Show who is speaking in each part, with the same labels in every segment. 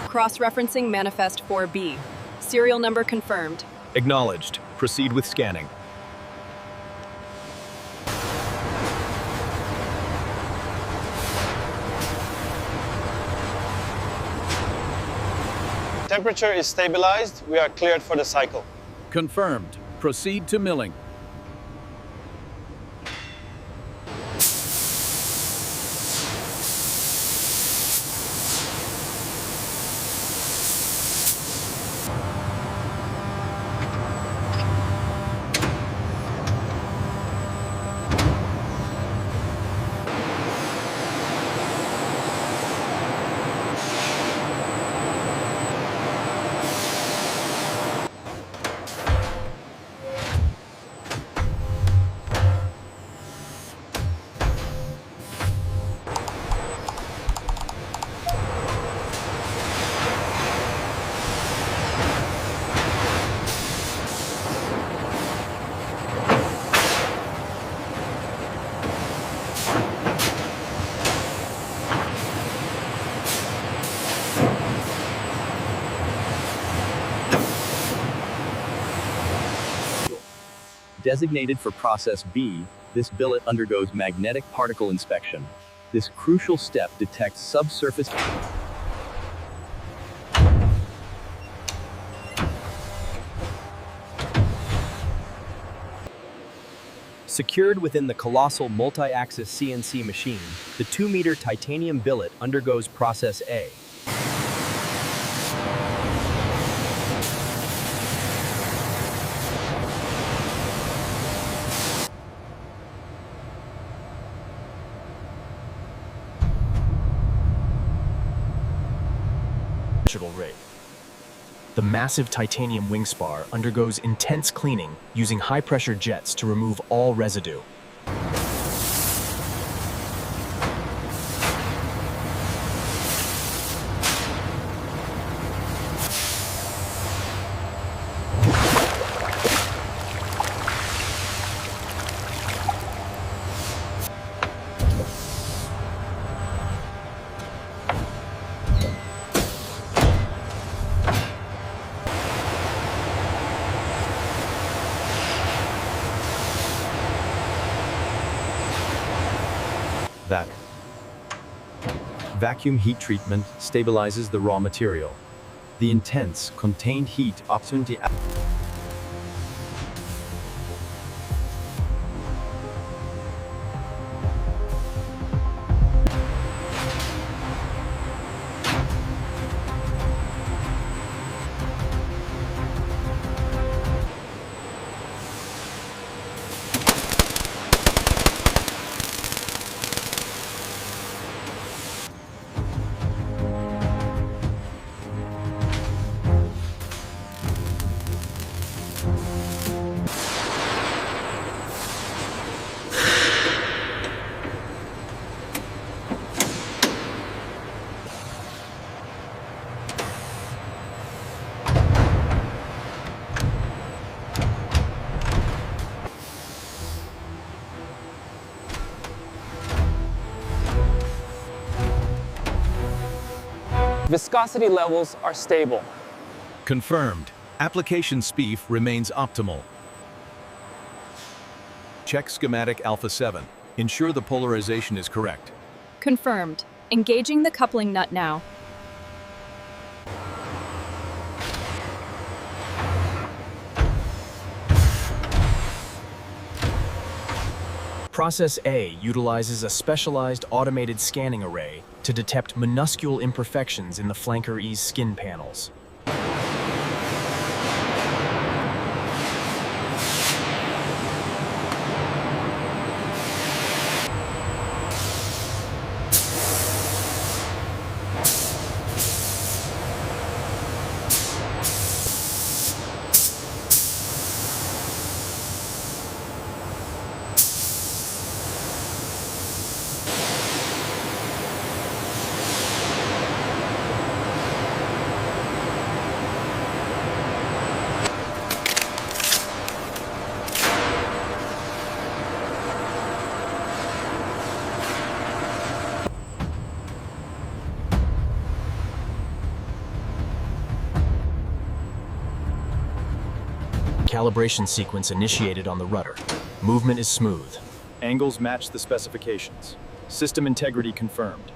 Speaker 1: Cross-referencing Manifest 4B. Serial number confirmed.
Speaker 2: Acknowledged. Proceed with scanning.
Speaker 3: Temperature is stabilized. We are cleared for the cycle.
Speaker 4: Confirmed. Proceed to milling.
Speaker 2: Designated for Process B, this billet undergoes magnetic particle inspection. This crucial step detects subsurface. Secured within the colossal multi-axis CNC machine, the 2-meter titanium billet undergoes Process A.
Speaker 5: Rate. The massive titanium wing spar undergoes intense cleaning using high-pressure jets to remove all residue.
Speaker 2: Vacuum heat treatment stabilizes the raw material. The intense, contained heat opportunity.
Speaker 3: Viscosity levels are stable.
Speaker 4: Confirmed. Application SPIEF remains optimal. Check schematic Alpha 7. Ensure the polarization is correct.
Speaker 1: Confirmed. Engaging the coupling nut now.
Speaker 5: Process A utilizes a specialized automated scanning array to detect minuscule imperfections in the Flanker-E's skin panels. calibration sequence initiated on the rudder. Movement is smooth.
Speaker 6: Angles match the specifications. System integrity confirmed.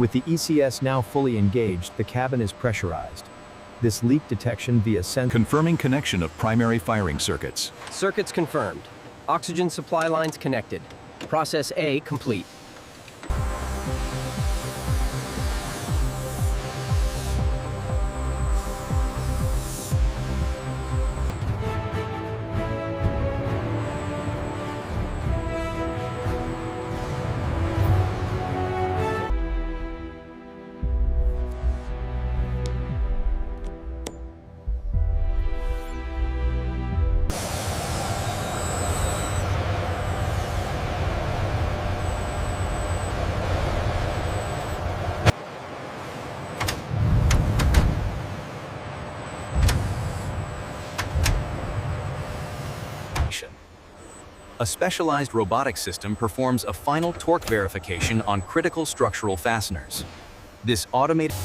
Speaker 2: With the ECS now fully engaged, the cabin is pressurized. This leak detection via sensor
Speaker 4: Confirming connection of primary firing circuits.
Speaker 7: Circuits confirmed. Oxygen supply lines connected. Process A complete.
Speaker 2: A specialized robotic system performs a final torque verification on critical structural fasteners. This automated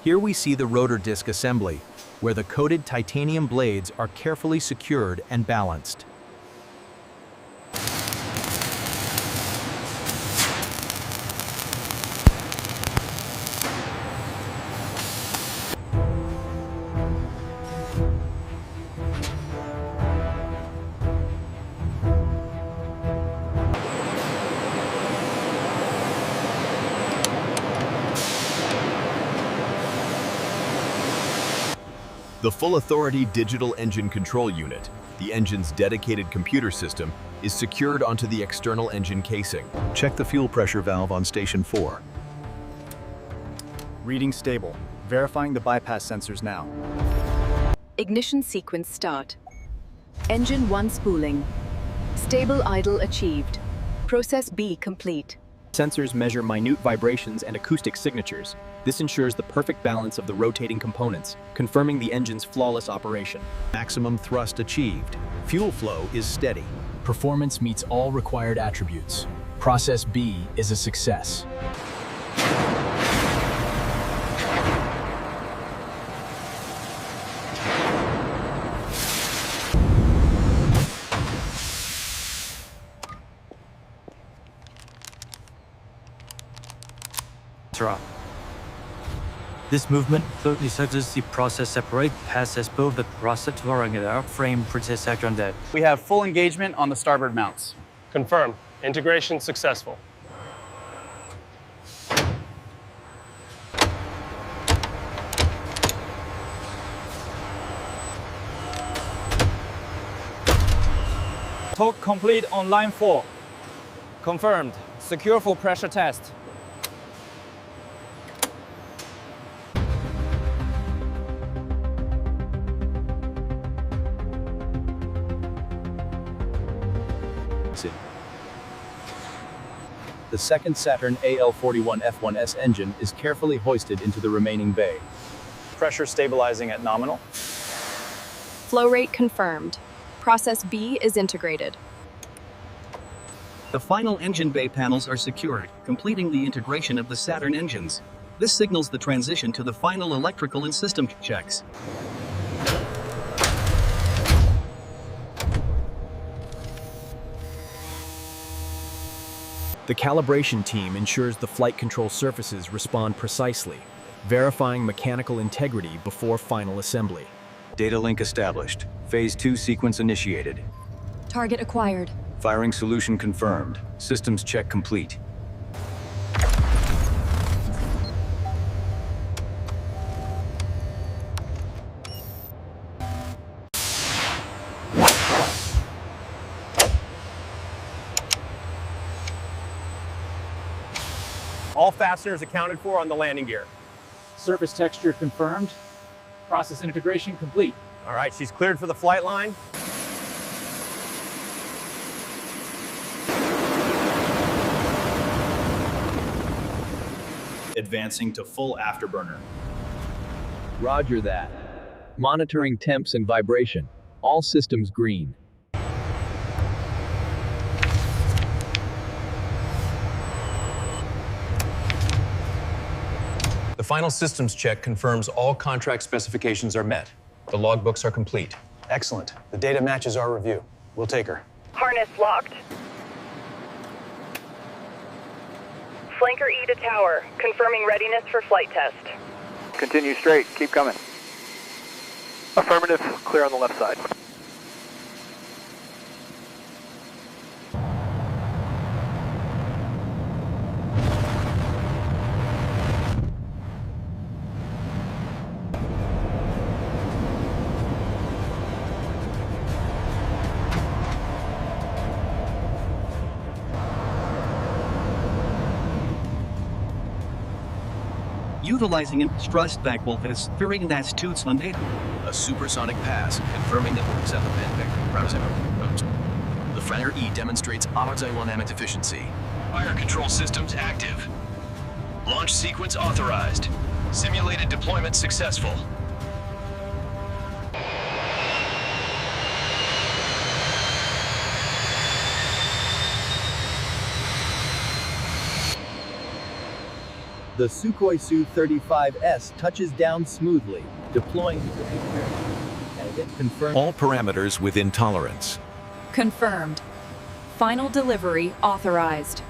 Speaker 2: Here we see the rotor disc assembly, where the coated titanium blades are carefully secured and balanced.
Speaker 4: The Full Authority Digital Engine Control Unit, the engine's dedicated computer system, is secured onto the external engine casing. Check the fuel pressure valve on Station 4.
Speaker 6: Reading stable. Verifying the bypass sensors now.
Speaker 1: Ignition sequence start. Engine 1 spooling. Stable idle achieved. Process B complete.
Speaker 2: Sensors measure minute vibrations and acoustic signatures. This ensures the perfect balance of the rotating components, confirming the engine's flawless operation. Maximum thrust achieved. Fuel flow is steady.
Speaker 5: Performance meets all required attributes. Process B is a success.
Speaker 8: This movement closely touches the process separate, passes both the process rectangular frame process section dead.
Speaker 9: We have full engagement on the starboard mounts.
Speaker 3: Confirm. Integration successful.
Speaker 9: Torque complete on line 4. Confirmed. Secure for pressure test.
Speaker 2: The second Saturn AL41F1S engine is carefully hoisted into the remaining bay.
Speaker 6: Pressure stabilizing at nominal.
Speaker 1: Flow rate confirmed. Process B is integrated.
Speaker 10: The final engine bay panels are secured, completing the integration of the Saturn engines. This signals the transition to the final electrical and system checks.
Speaker 2: The calibration team ensures the flight control surfaces respond precisely, verifying mechanical integrity before final assembly.
Speaker 6: Data link established. Phase 2 sequence initiated.
Speaker 1: Target acquired.
Speaker 6: Firing solution confirmed. Systems check complete.
Speaker 3: All fasteners accounted for on the landing gear.
Speaker 9: Surface texture confirmed. Process integration complete.
Speaker 3: All right, she's cleared for the flight line.
Speaker 6: Advancing to full afterburner.
Speaker 11: Roger that. Monitoring temps and vibration. All systems green.
Speaker 12: The final systems check confirms all contract specifications are met. The logbooks are complete.
Speaker 13: Excellent. The data matches our review. We'll take her.
Speaker 14: Harness locked. Flanker-E to tower, confirming readiness for flight test.
Speaker 15: Continue straight. Keep coming. Affirmative. Clear on the left side.
Speaker 10: Utilizing a thrust back voltage, fearing that's toots on data.
Speaker 2: A supersonic pass, confirming that we're at the bend. The Flanker-E demonstrates aerodynamic efficiency.
Speaker 16: Fire control systems active. Launch sequence authorized. Simulated deployment successful.
Speaker 11: The Sukhoi Su-35S touches down smoothly, deploying and it confirms
Speaker 4: all parameters within tolerance.
Speaker 1: Confirmed. Final delivery authorized.